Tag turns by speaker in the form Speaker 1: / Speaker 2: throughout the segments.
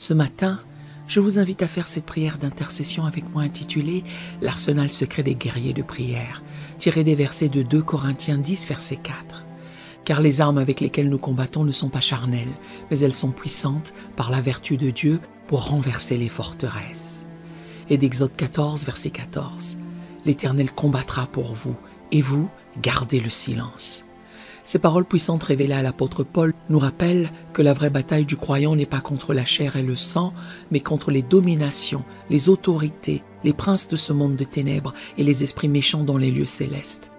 Speaker 1: Ce matin, je vous invite à faire cette prière d'intercession avec moi intitulée « L'arsenal secret des guerriers de prière », tirée des versets de 2 Corinthiens 10, verset 4. Car les armes avec lesquelles nous combattons ne sont pas charnelles, mais elles sont puissantes par la vertu de Dieu pour renverser les forteresses. Et d'Exode 14, verset 14. « L'Éternel combattra pour vous, et vous, gardez le silence. » Ces paroles puissantes révélées à l'apôtre Paul nous rappellent que la vraie bataille du croyant n'est pas contre la chair et le sang, mais contre les dominations, les autorités, les princes de ce monde de ténèbres et les esprits méchants dans les lieux célestes.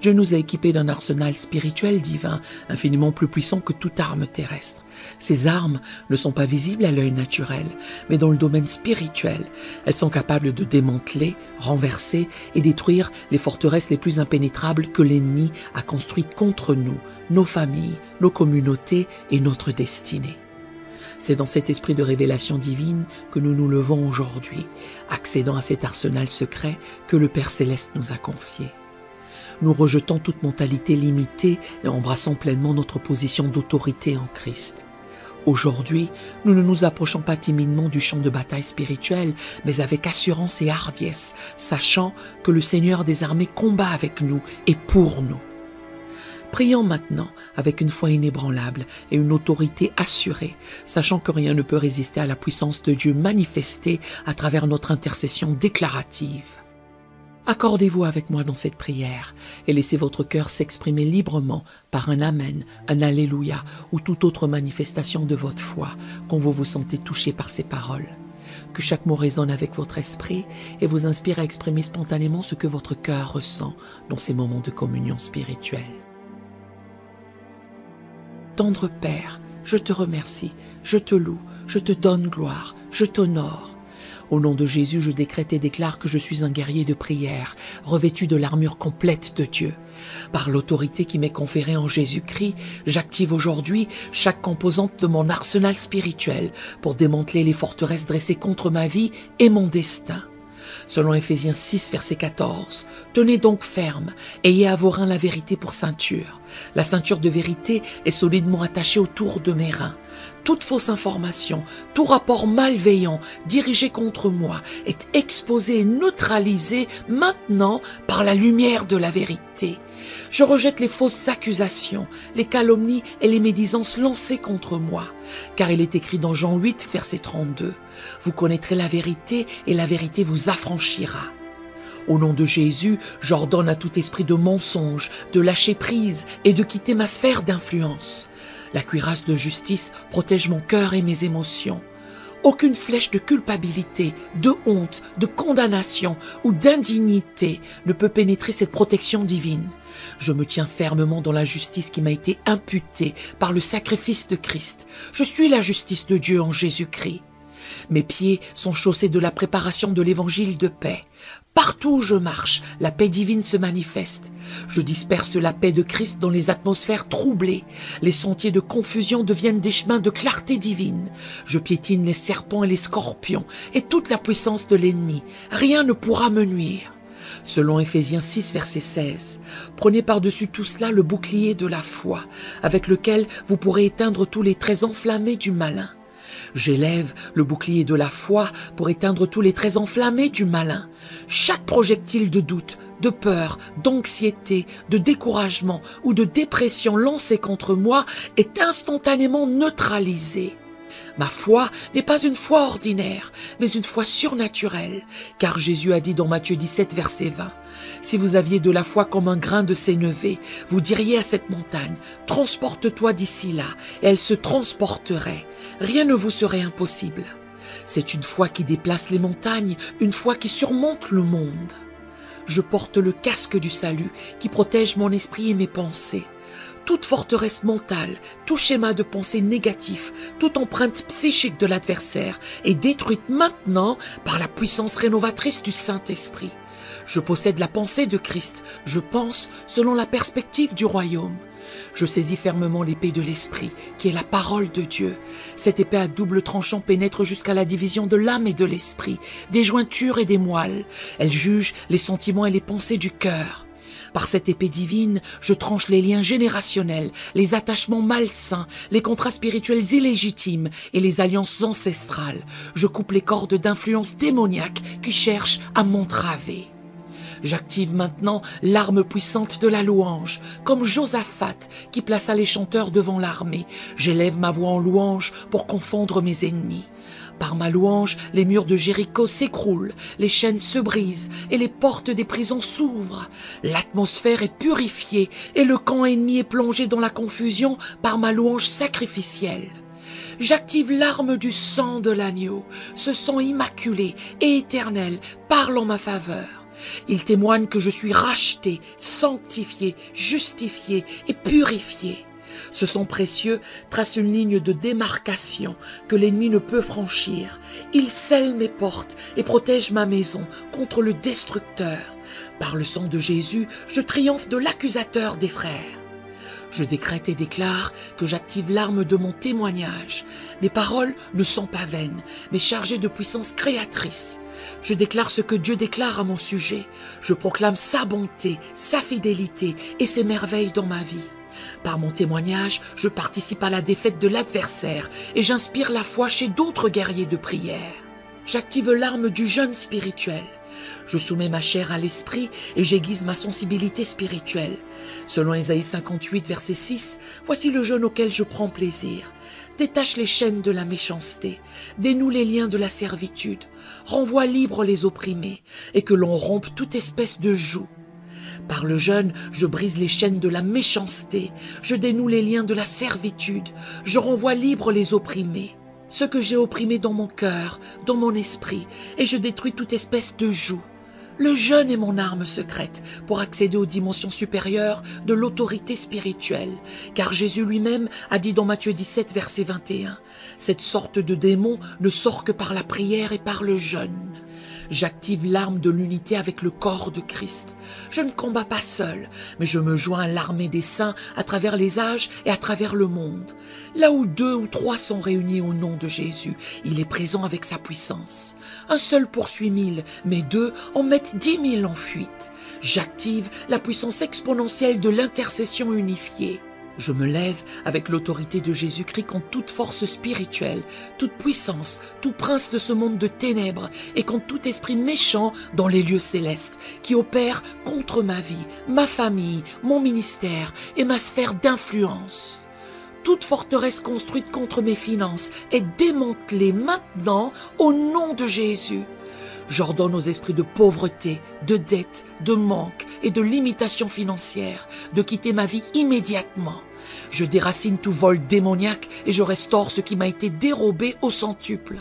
Speaker 1: Dieu nous a équipés d'un arsenal spirituel divin, infiniment plus puissant que toute arme terrestre. Ces armes ne sont pas visibles à l'œil naturel, mais dans le domaine spirituel. Elles sont capables de démanteler, renverser et détruire les forteresses les plus impénétrables que l'ennemi a construites contre nous, nos familles, nos communautés et notre destinée. C'est dans cet esprit de révélation divine que nous nous levons aujourd'hui, accédant à cet arsenal secret que le Père Céleste nous a confié. Nous rejetons toute mentalité limitée et embrassons pleinement notre position d'autorité en Christ. Aujourd'hui, nous ne nous approchons pas timidement du champ de bataille spirituel, mais avec assurance et hardiesse, sachant que le Seigneur des armées combat avec nous et pour nous. Prions maintenant avec une foi inébranlable et une autorité assurée, sachant que rien ne peut résister à la puissance de Dieu manifestée à travers notre intercession déclarative. Accordez-vous avec moi dans cette prière et laissez votre cœur s'exprimer librement par un Amen, un Alléluia ou toute autre manifestation de votre foi quand vous vous sentez touché par ces paroles. Que chaque mot résonne avec votre esprit et vous inspire à exprimer spontanément ce que votre cœur ressent dans ces moments de communion spirituelle. Tendre Père, je te remercie, je te loue, je te donne gloire, je t'honore. Au nom de Jésus, je décrète et déclare que je suis un guerrier de prière, revêtu de l'armure complète de Dieu. Par l'autorité qui m'est conférée en Jésus-Christ, j'active aujourd'hui chaque composante de mon arsenal spirituel pour démanteler les forteresses dressées contre ma vie et mon destin. Selon Éphésiens 6, verset 14, « Tenez donc ferme, ayez à vos reins la vérité pour ceinture. La ceinture de vérité est solidement attachée autour de mes reins. Toute fausse information, tout rapport malveillant dirigé contre moi est exposé et neutralisé maintenant par la lumière de la vérité. Je rejette les fausses accusations, les calomnies et les médisances lancées contre moi. Car il est écrit dans Jean 8, verset 32, « Vous connaîtrez la vérité et la vérité vous affranchira. » Au nom de Jésus, j'ordonne à tout esprit de mensonge, de lâcher prise et de quitter ma sphère d'influence. La cuirasse de justice protège mon cœur et mes émotions. Aucune flèche de culpabilité, de honte, de condamnation ou d'indignité ne peut pénétrer cette protection divine. Je me tiens fermement dans la justice qui m'a été imputée par le sacrifice de Christ. Je suis la justice de Dieu en Jésus-Christ. Mes pieds sont chaussés de la préparation de l'évangile de paix. Partout où je marche, la paix divine se manifeste. Je disperse la paix de Christ dans les atmosphères troublées. Les sentiers de confusion deviennent des chemins de clarté divine. Je piétine les serpents et les scorpions et toute la puissance de l'ennemi. Rien ne pourra me nuire. Selon Éphésiens 6, verset 16, « Prenez par-dessus tout cela le bouclier de la foi, avec lequel vous pourrez éteindre tous les traits enflammés du malin. » J'élève le bouclier de la foi pour éteindre tous les traits enflammés du malin. Chaque projectile de doute, de peur, d'anxiété, de découragement ou de dépression lancé contre moi est instantanément neutralisé. Ma foi n'est pas une foi ordinaire, mais une foi surnaturelle, car Jésus a dit dans Matthieu 17, verset 20, « Si vous aviez de la foi comme un grain de sénévé, vous diriez à cette montagne, « Transporte-toi d'ici là », et elle se transporterait. Rien ne vous serait impossible. C'est une foi qui déplace les montagnes, une foi qui surmonte le monde. Je porte le casque du salut qui protège mon esprit et mes pensées. Toute forteresse mentale, tout schéma de pensée négatif, toute empreinte psychique de l'adversaire est détruite maintenant par la puissance rénovatrice du Saint-Esprit. Je possède la pensée de Christ, je pense selon la perspective du royaume. Je saisis fermement l'épée de l'Esprit, qui est la parole de Dieu. Cette épée à double tranchant pénètre jusqu'à la division de l'âme et de l'esprit, des jointures et des moelles. Elle juge les sentiments et les pensées du cœur. Par cette épée divine, je tranche les liens générationnels, les attachements malsains, les contrats spirituels illégitimes et les alliances ancestrales. Je coupe les cordes d'influence démoniaque qui cherchent à m'entraver. J'active maintenant l'arme puissante de la louange, comme Josaphat qui plaça les chanteurs devant l'armée. J'élève ma voix en louange pour confondre mes ennemis. Par ma louange, les murs de Jéricho s'écroulent, les chaînes se brisent et les portes des prisons s'ouvrent. L'atmosphère est purifiée et le camp ennemi est plongé dans la confusion par ma louange sacrificielle. J'active l'arme du sang de l'agneau. Ce sang immaculé et éternel parle en ma faveur. Il témoigne que je suis racheté, sanctifié, justifié et purifié. Ce sang précieux trace une ligne de démarcation que l'ennemi ne peut franchir. Il scelle mes portes et protège ma maison contre le destructeur. Par le sang de Jésus, je triomphe de l'accusateur des frères. Je décrète et déclare que j'active l'arme de mon témoignage. Mes paroles ne sont pas vaines, mais chargées de puissance créatrice. Je déclare ce que Dieu déclare à mon sujet. Je proclame sa bonté, sa fidélité et ses merveilles dans ma vie. Par mon témoignage, je participe à la défaite de l'adversaire et j'inspire la foi chez d'autres guerriers de prière. J'active l'arme du jeûne spirituel. Je soumets ma chair à l'esprit et j'aiguise ma sensibilité spirituelle. Selon Ésaïe 58, verset 6, voici le jeûne auquel je prends plaisir. Détache les chaînes de la méchanceté, dénoue les liens de la servitude, renvoie libres les opprimés et que l'on rompe toute espèce de joug. Par le jeûne, je brise les chaînes de la méchanceté, je dénoue les liens de la servitude, je renvoie libres les opprimés. Ce que j'ai opprimé dans mon cœur, dans mon esprit, et je détruis toute espèce de joug. Le jeûne est mon arme secrète pour accéder aux dimensions supérieures de l'autorité spirituelle, car Jésus lui-même a dit dans Matthieu 17, verset 21, « Cette sorte de démon ne sort que par la prière et par le jeûne. » J'active l'arme de l'unité avec le corps de Christ. Je ne combats pas seul, mais je me joins à l'armée des saints à travers les âges et à travers le monde. Là où 2 ou 3 sont réunis au nom de Jésus, il est présent avec sa puissance. Un seul poursuit 1000, mais 2 en mettent 10 000 en fuite. J'active la puissance exponentielle de l'intercession unifiée. Je me lève avec l'autorité de Jésus-Christ contre toute force spirituelle, toute puissance, tout prince de ce monde de ténèbres et contre tout esprit méchant dans les lieux célestes qui opère contre ma vie, ma famille, mon ministère et ma sphère d'influence. Toute forteresse construite contre mes finances est démantelée maintenant au nom de Jésus. J'ordonne aux esprits de pauvreté, de dette, de manque et de limitation financière de quitter ma vie immédiatement. Je déracine tout vol démoniaque et je restaure ce qui m'a été dérobé au centuple.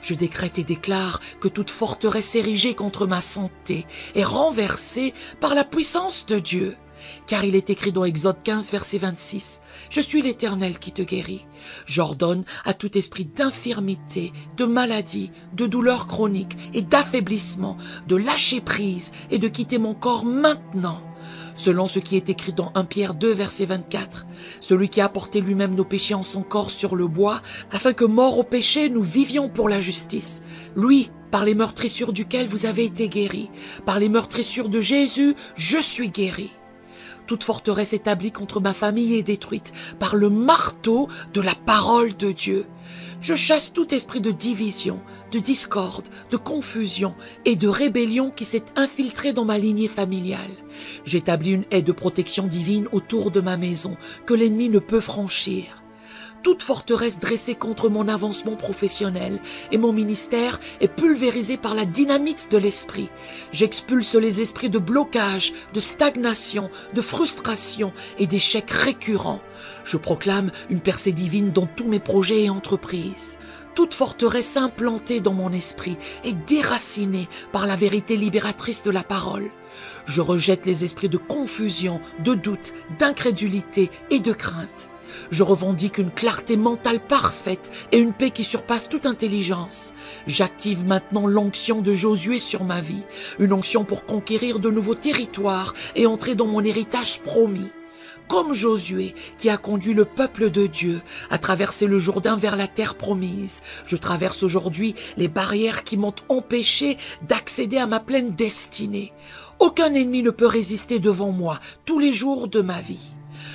Speaker 1: Je décrète et déclare que toute forteresse érigée contre ma santé est renversée par la puissance de Dieu. Car il est écrit dans Exode 15, verset 26, « Je suis l'Éternel qui te guérit. J'ordonne à tout esprit d'infirmité, de maladie, de douleur chronique et d'affaiblissement de lâcher prise et de quitter mon corps maintenant. » Selon ce qui est écrit dans 1 Pierre 2, verset 24, « Celui qui a porté lui-même nos péchés en son corps sur le bois, afin que, morts au péché, nous vivions pour la justice. Lui, par les meurtrissures duquel vous avez été guéris, par les meurtrissures de Jésus, je suis guéri. » Toute forteresse établie contre ma famille est détruite par le marteau de la parole de Dieu. Je chasse tout esprit de division, de discorde, de confusion et de rébellion qui s'est infiltré dans ma lignée familiale. J'établis une haie de protection divine autour de ma maison que l'ennemi ne peut franchir. Toute forteresse dressée contre mon avancement professionnel et mon ministère est pulvérisée par la dynamite de l'esprit. J'expulse les esprits de blocage, de stagnation, de frustration et d'échecs récurrents. Je proclame une percée divine dans tous mes projets et entreprises. Toute forteresse implantée dans mon esprit est déracinée par la vérité libératrice de la parole. Je rejette les esprits de confusion, de doute, d'incrédulité et de crainte. Je revendique une clarté mentale parfaite et une paix qui surpasse toute intelligence. J'active maintenant l'onction de Josué sur ma vie, une onction pour conquérir de nouveaux territoires et entrer dans mon héritage promis. comme Josué qui a conduit le peuple de Dieu à traverser le Jourdain vers la terre promise. Je traverse aujourd'hui les barrières qui m'ont empêché d'accéder à ma pleine destinée. Aucun ennemi ne peut résister devant moi tous les jours de ma vie.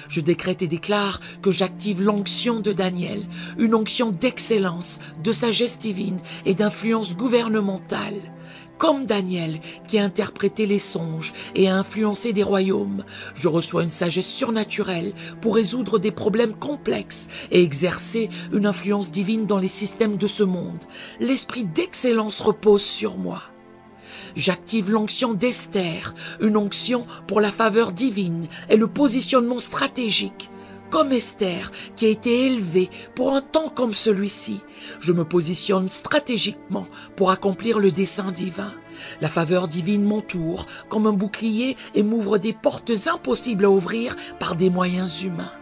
Speaker 1: Je décrète et déclare que j'active l'onction de Daniel, une onction d'excellence, de sagesse divine et d'influence gouvernementale. Comme Daniel, qui a interprété les songes et a influencé des royaumes, je reçois une sagesse surnaturelle pour résoudre des problèmes complexes et exercer une influence divine dans les systèmes de ce monde. L'esprit d'excellence repose sur moi. J'active l'onction d'Esther, une onction pour la faveur divine et le positionnement stratégique. Comme Esther, qui a été élevée pour un temps comme celui-ci, je me positionne stratégiquement pour accomplir le dessein divin. La faveur divine m'entoure comme un bouclier et m'ouvre des portes impossibles à ouvrir par des moyens humains.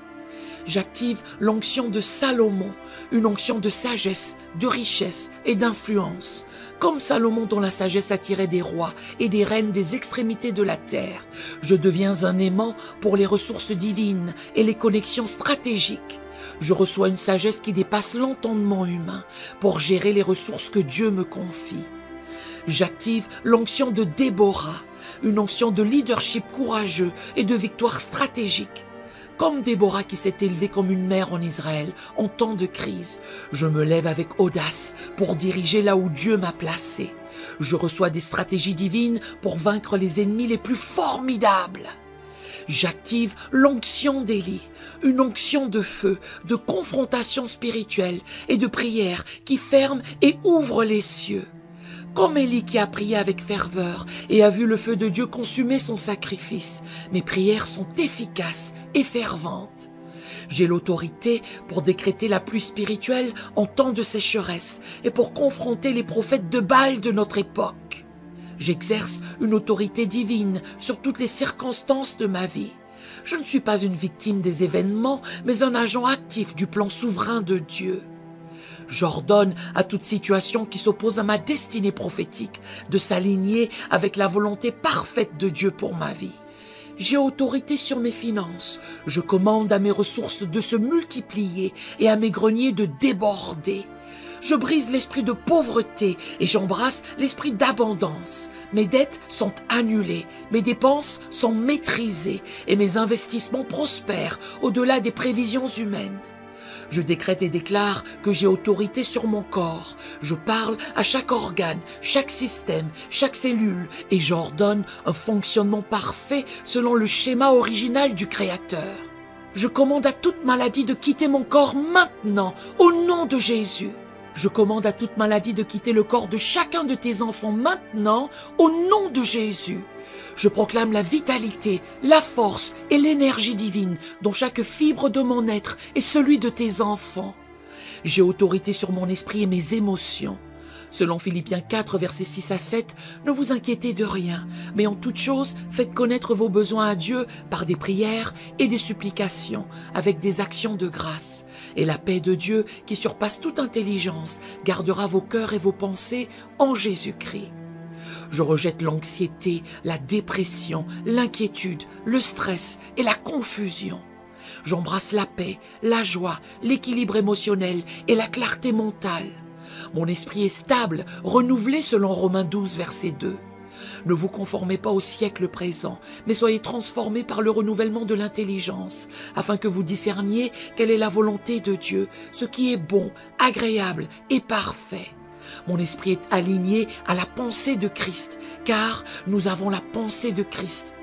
Speaker 1: J'active l'onction de Salomon, une onction de sagesse, de richesse et d'influence. Comme Salomon dont la sagesse attirait des rois et des reines des extrémités de la terre, je deviens un aimant pour les ressources divines et les connexions stratégiques. Je reçois une sagesse qui dépasse l'entendement humain pour gérer les ressources que Dieu me confie. J'active l'onction de Déborah, une onction de leadership courageux et de victoire stratégique. Comme Déborah qui s'est élevée comme une mère en Israël en temps de crise, je me lève avec audace pour diriger là où Dieu m'a placé. Je reçois des stratégies divines pour vaincre les ennemis les plus formidables. J'active l'onction d'Élie, une onction de feu, de confrontation spirituelle et de prière qui ferme et ouvre les cieux. Comme Élie qui a prié avec ferveur et a vu le feu de Dieu consumer son sacrifice, mes prières sont efficaces et ferventes. J'ai l'autorité pour décréter la pluie spirituelle en temps de sécheresse et pour confronter les prophètes de Baal de notre époque. J'exerce une autorité divine sur toutes les circonstances de ma vie. Je ne suis pas une victime des événements, mais un agent actif du plan souverain de Dieu. J'ordonne à toute situation qui s'oppose à ma destinée prophétique de s'aligner avec la volonté parfaite de Dieu pour ma vie. J'ai autorité sur mes finances. Je commande à mes ressources de se multiplier et à mes greniers de déborder. Je brise l'esprit de pauvreté et j'embrasse l'esprit d'abondance. Mes dettes sont annulées, mes dépenses sont maîtrisées et mes investissements prospèrent au-delà des prévisions humaines. Je décrète et déclare que j'ai autorité sur mon corps. Je parle à chaque organe, chaque système, chaque cellule et j'ordonne un fonctionnement parfait selon le schéma original du Créateur. Je commande à toute maladie de quitter mon corps maintenant, au nom de Jésus. Je commande à toute maladie de quitter le corps de chacun de tes enfants maintenant, au nom de Jésus. Je proclame la vitalité, la force et l'énergie divine dont chaque fibre de mon être est celui de tes enfants. J'ai autorité sur mon esprit et mes émotions. Selon Philippiens 4, versets 6 à 7, ne vous inquiétez de rien, mais en toute chose, faites connaître vos besoins à Dieu par des prières et des supplications, avec des actions de grâce. Et la paix de Dieu, qui surpasse toute intelligence, gardera vos cœurs et vos pensées en Jésus-Christ. Je rejette l'anxiété, la dépression, l'inquiétude, le stress et la confusion. J'embrasse la paix, la joie, l'équilibre émotionnel et la clarté mentale. Mon esprit est stable, renouvelé selon Romains 12, verset 2. Ne vous conformez pas au siècle présent, mais soyez transformés par le renouvellement de l'intelligence, afin que vous discerniez quelle est la volonté de Dieu, ce qui est bon, agréable et parfait. Mon esprit est aligné à la pensée de Christ, car nous avons la pensée de Christ.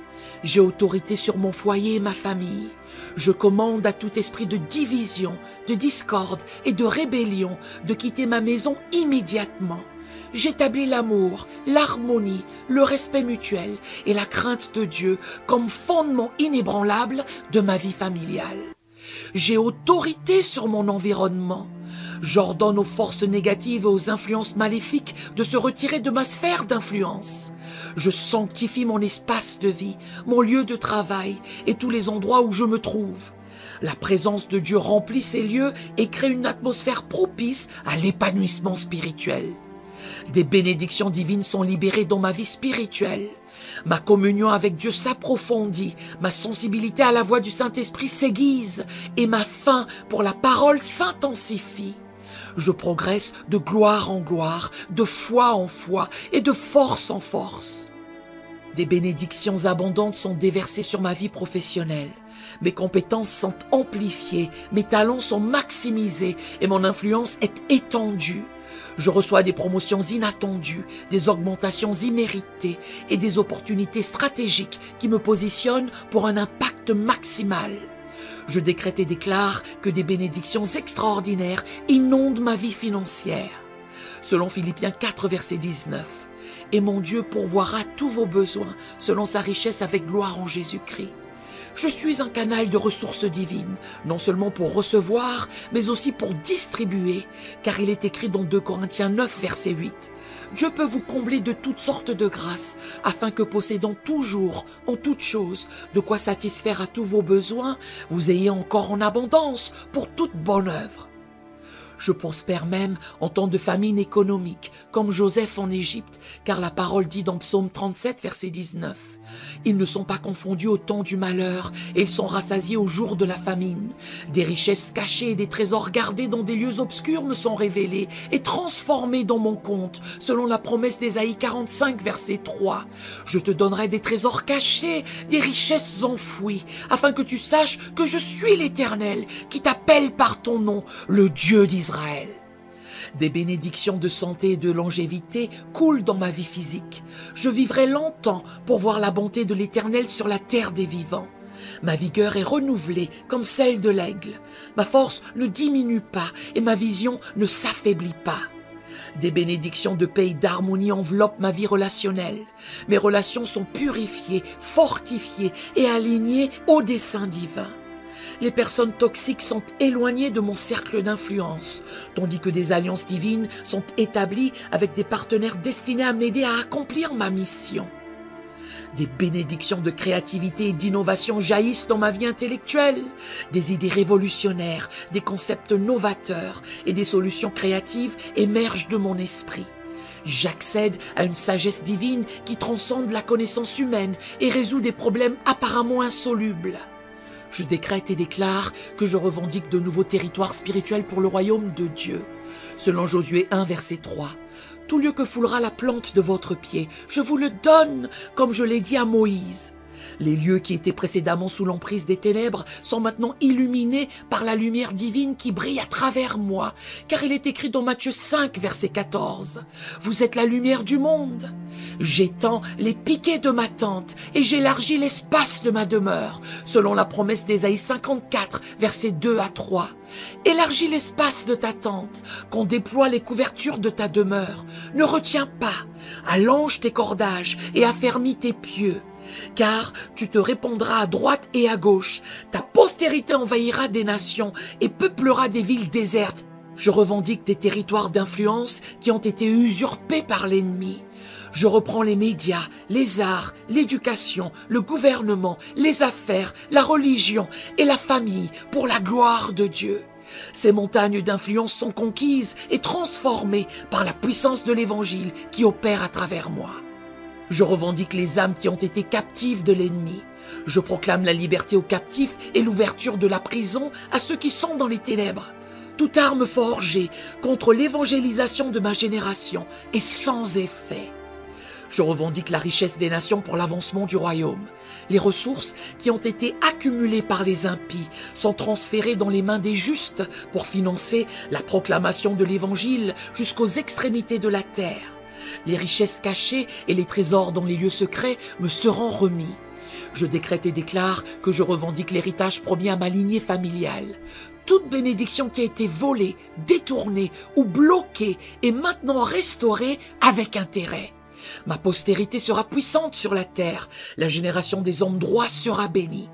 Speaker 1: J'ai autorité sur mon foyer et ma famille. Je commande à tout esprit de division, de discorde et de rébellion de quitter ma maison immédiatement. J'établis l'amour, l'harmonie, le respect mutuel et la crainte de Dieu comme fondement inébranlable de ma vie familiale. J'ai autorité sur mon environnement. J'ordonne aux forces négatives et aux influences maléfiques de se retirer de ma sphère d'influence. Je sanctifie mon espace de vie, mon lieu de travail et tous les endroits où je me trouve. La présence de Dieu remplit ces lieux et crée une atmosphère propice à l'épanouissement spirituel. Des bénédictions divines sont libérées dans ma vie spirituelle. Ma communion avec Dieu s'approfondit, ma sensibilité à la voix du Saint-Esprit s'aiguise et ma faim pour la parole s'intensifie. Je progresse de gloire en gloire, de foi en foi et de force en force. Des bénédictions abondantes sont déversées sur ma vie professionnelle. Mes compétences sont amplifiées, mes talents sont maximisés et mon influence est étendue. Je reçois des promotions inattendues, des augmentations imméritées et des opportunités stratégiques qui me positionnent pour un impact maximal. Je décrète et déclare que des bénédictions extraordinaires inondent ma vie financière. Selon Philippiens 4, verset 19, « Et mon Dieu pourvoira tous vos besoins selon sa richesse avec gloire en Jésus-Christ. » Je suis un canal de ressources divines, non seulement pour recevoir, mais aussi pour distribuer, car il est écrit dans 2 Corinthiens 9, verset 8. Dieu peut vous combler de toutes sortes de grâces, afin que possédant toujours, en toutes choses, de quoi satisfaire à tous vos besoins, vous ayez encore en abondance pour toute bonne œuvre. Je prospère même en temps de famine économique, comme Joseph en Égypte, car la parole dit dans Psaume 37, verset 19. Ils ne sont pas confondus au temps du malheur, et ils sont rassasiés au jour de la famine. Des richesses cachées et des trésors gardés dans des lieux obscurs me sont révélés et transformés dans mon compte, selon la promesse d'Ésaïe 45, verset 3. Je te donnerai des trésors cachés, des richesses enfouies, afin que tu saches que je suis l'Éternel, qui t'appelle par ton nom, le Dieu d'Israël. Des bénédictions de santé et de longévité coulent dans ma vie physique. Je vivrai longtemps pour voir la bonté de l'Éternel sur la terre des vivants. Ma vigueur est renouvelée comme celle de l'aigle. Ma force ne diminue pas et ma vision ne s'affaiblit pas. Des bénédictions de paix et d'harmonie enveloppent ma vie relationnelle. Mes relations sont purifiées, fortifiées et alignées au dessein divin. Les personnes toxiques sont éloignées de mon cercle d'influence, tandis que des alliances divines sont établies avec des partenaires destinés à m'aider à accomplir ma mission. Des bénédictions de créativité et d'innovation jaillissent dans ma vie intellectuelle, des idées révolutionnaires, des concepts novateurs et des solutions créatives émergent de mon esprit. J'accède à une sagesse divine qui transcende la connaissance humaine et résout des problèmes apparemment insolubles. Je décrète et déclare que je revendique de nouveaux territoires spirituels pour le royaume de Dieu. Selon Josué 1, verset 3, « Tout lieu que foulera la plante de votre pied, je vous le donne, comme je l'ai dit à Moïse. » Les lieux qui étaient précédemment sous l'emprise des ténèbres sont maintenant illuminés par la lumière divine qui brille à travers moi, car il est écrit dans Matthieu 5, verset 14, « Vous êtes la lumière du monde. » J'étends les piquets de ma tente et j'élargis l'espace de ma demeure, selon la promesse d'Ésaïe 54, versets 2 à 3. Élargis l'espace de ta tente, qu'on déploie les couvertures de ta demeure. Ne retiens pas, allonge tes cordages et affermis tes pieux. Car tu te répandras à droite et à gauche, ta postérité envahira des nations et peuplera des villes désertes. Je revendique des territoires d'influence qui ont été usurpés par l'ennemi. Je reprends les médias, les arts, l'éducation, le gouvernement, les affaires, la religion et la famille pour la gloire de Dieu. Ces montagnes d'influence sont conquises et transformées par la puissance de l'Évangile qui opère à travers moi. Je revendique les âmes qui ont été captives de l'ennemi. Je proclame la liberté aux captifs et l'ouverture de la prison à ceux qui sont dans les ténèbres. Toute arme forgée contre l'évangélisation de ma génération est sans effet. Je revendique la richesse des nations pour l'avancement du royaume. Les ressources qui ont été accumulées par les impies sont transférées dans les mains des justes pour financer la proclamation de l'Évangile jusqu'aux extrémités de la terre. Les richesses cachées et les trésors dans les lieux secrets me seront remis. Je décrète et déclare que je revendique l'héritage promis à ma lignée familiale. Toute bénédiction qui a été volée, détournée ou bloquée est maintenant restaurée avec intérêt. Ma postérité sera puissante sur la terre. La génération des hommes droits sera bénie.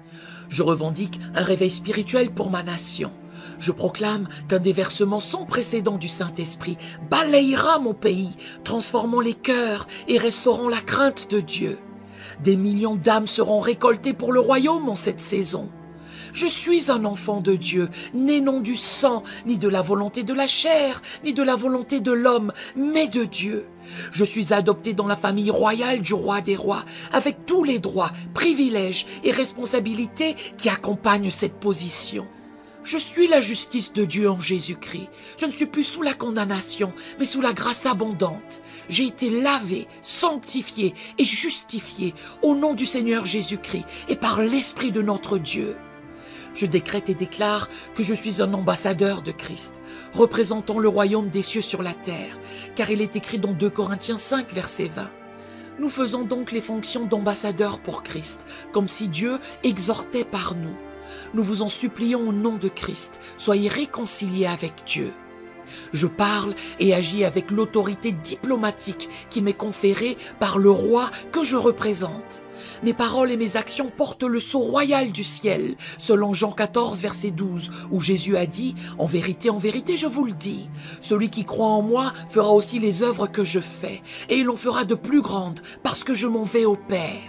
Speaker 1: Je revendique un réveil spirituel pour ma nation. Je proclame qu'un déversement sans précédent du Saint-Esprit balayera mon pays, transformant les cœurs et restaurant la crainte de Dieu. Des millions d'âmes seront récoltées pour le royaume en cette saison. Je suis un enfant de Dieu, né non du sang, ni de la volonté de la chair, ni de la volonté de l'homme, mais de Dieu. Je suis adopté dans la famille royale du roi des rois, avec tous les droits, privilèges et responsabilités qui accompagnent cette position. Je suis la justice de Dieu en Jésus-Christ. Je ne suis plus sous la condamnation, mais sous la grâce abondante. J'ai été lavé, sanctifié et justifié au nom du Seigneur Jésus-Christ et par l'Esprit de notre Dieu. Je décrète et déclare que je suis un ambassadeur de Christ, représentant le royaume des cieux sur la terre, car il est écrit dans 2 Corinthiens 5, verset 20. Nous faisons donc les fonctions d'ambassadeurs pour Christ, comme si Dieu exhortait par nous. Nous vous en supplions au nom de Christ, soyez réconciliés avec Dieu. Je parle et agis avec l'autorité diplomatique qui m'est conférée par le roi que je représente. Mes paroles et mes actions portent le sceau royal du ciel, selon Jean 14, verset 12, où Jésus a dit « En vérité, je vous le dis, celui qui croit en moi fera aussi les œuvres que je fais, et il en fera de plus grandes, parce que je m'en vais au Père. »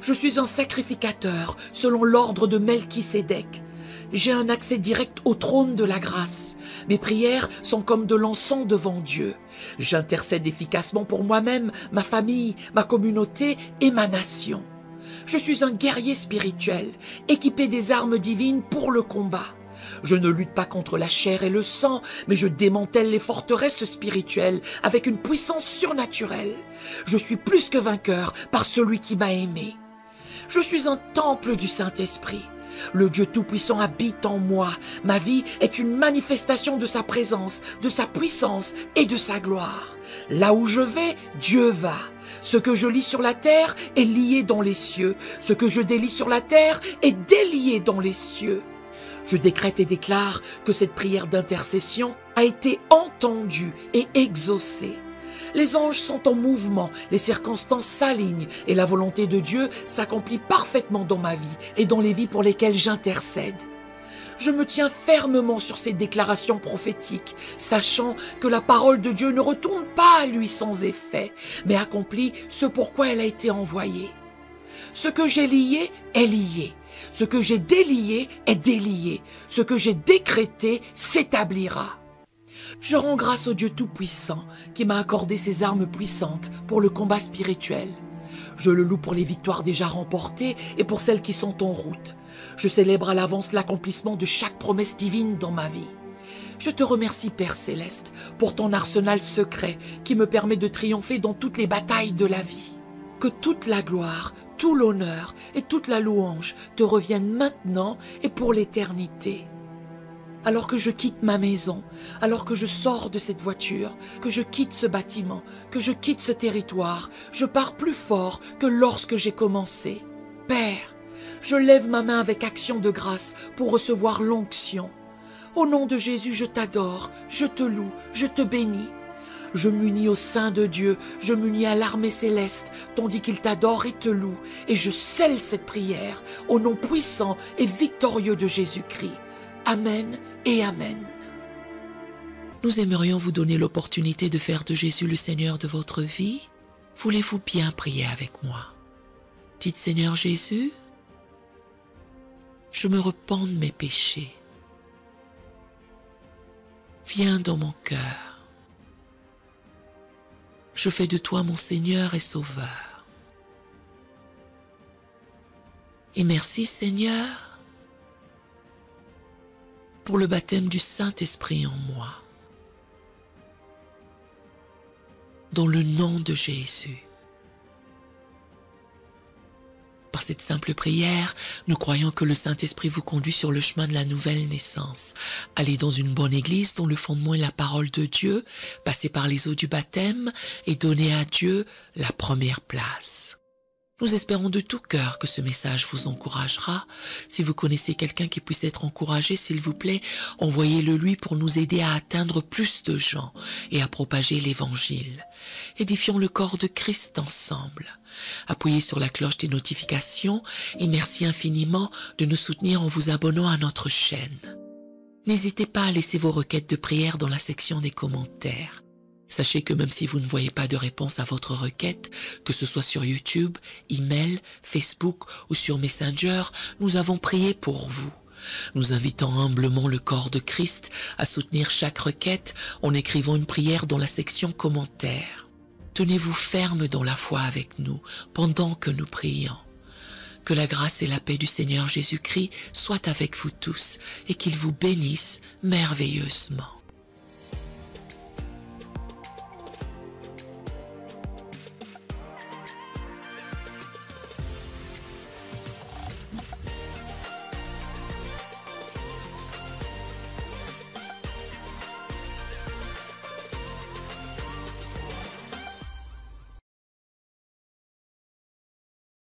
Speaker 1: Je suis un sacrificateur selon l'ordre de Melchisédek. J'ai un accès direct au trône de la grâce. Mes prières sont comme de l'encens devant Dieu. J'intercède efficacement pour moi-même, ma famille, ma communauté et ma nation. Je suis un guerrier spirituel, équipé des armes divines pour le combat. Je ne lutte pas contre la chair et le sang, mais je démantèle les forteresses spirituelles avec une puissance surnaturelle. Je suis plus que vainqueur par celui qui m'a aimé. Je suis un temple du Saint-Esprit. Le Dieu Tout-Puissant habite en moi. Ma vie est une manifestation de sa présence, de sa puissance et de sa gloire. Là où je vais, Dieu va. Ce que je lis sur la terre est lié dans les cieux. Ce que je délie sur la terre est délié dans les cieux. Je décrète et déclare que cette prière d'intercession a été entendue et exaucée. Les anges sont en mouvement, les circonstances s'alignent et la volonté de Dieu s'accomplit parfaitement dans ma vie et dans les vies pour lesquelles j'intercède. Je me tiens fermement sur ces déclarations prophétiques, sachant que la parole de Dieu ne retourne pas à lui sans effet, mais accomplit ce pourquoi elle a été envoyée. Ce que j'ai lié est lié. Ce que j'ai délié est délié. Ce que j'ai décrété s'établira. Je rends grâce au Dieu Tout-Puissant qui m'a accordé ses armes puissantes pour le combat spirituel. Je le loue pour les victoires déjà remportées et pour celles qui sont en route. Je célèbre à l'avance l'accomplissement de chaque promesse divine dans ma vie. Je te remercie, Père Céleste, pour ton arsenal secret qui me permet de triompher dans toutes les batailles de la vie. Que toute la gloire, tout l'honneur et toute la louange te reviennent maintenant et pour l'éternité. Alors que je quitte ma maison, alors que je sors de cette voiture, que je quitte ce bâtiment, que je quitte ce territoire, je pars plus fort que lorsque j'ai commencé. Père, je lève ma main avec action de grâce pour recevoir l'onction. Au nom de Jésus, je t'adore, je te loue, je te bénis. Je m'unis au sein de Dieu, je m'unis à l'armée céleste, tandis qu'il t'adore et te loue, et je scelle cette prière au nom puissant et victorieux de Jésus-Christ. Amen et Amen. Nous aimerions vous donner l'opportunité de faire de Jésus le Seigneur de votre vie. Voulez-vous bien prier avec moi? Dites Seigneur Jésus, je me repens de mes péchés. Viens dans mon cœur. Je fais de toi mon Seigneur et Sauveur. Et merci Seigneur pour le baptême du Saint-Esprit en moi. Dans le nom de Jésus. Par cette simple prière, nous croyons que le Saint-Esprit vous conduit sur le chemin de la nouvelle naissance. Allez dans une bonne église dont le fondement est la parole de Dieu, passez par les eaux du baptême et donnez à Dieu la première place. Nous espérons de tout cœur que ce message vous encouragera. Si vous connaissez quelqu'un qui puisse être encouragé, s'il vous plaît, envoyez-le lui pour nous aider à atteindre plus de gens et à propager l'Évangile. Édifions le corps de Christ ensemble. Appuyez sur la cloche des notifications et merci infiniment de nous soutenir en vous abonnant à notre chaîne. N'hésitez pas à laisser vos requêtes de prière dans la section des commentaires. Sachez que même si vous ne voyez pas de réponse à votre requête, que ce soit sur YouTube, email, Facebook ou sur Messenger, nous avons prié pour vous. Nous invitons humblement le corps de Christ à soutenir chaque requête en écrivant une prière dans la section commentaires. Tenez-vous ferme dans la foi avec nous pendant que nous prions. Que la grâce et la paix du Seigneur Jésus-Christ soient avec vous tous et qu'il vous bénisse merveilleusement.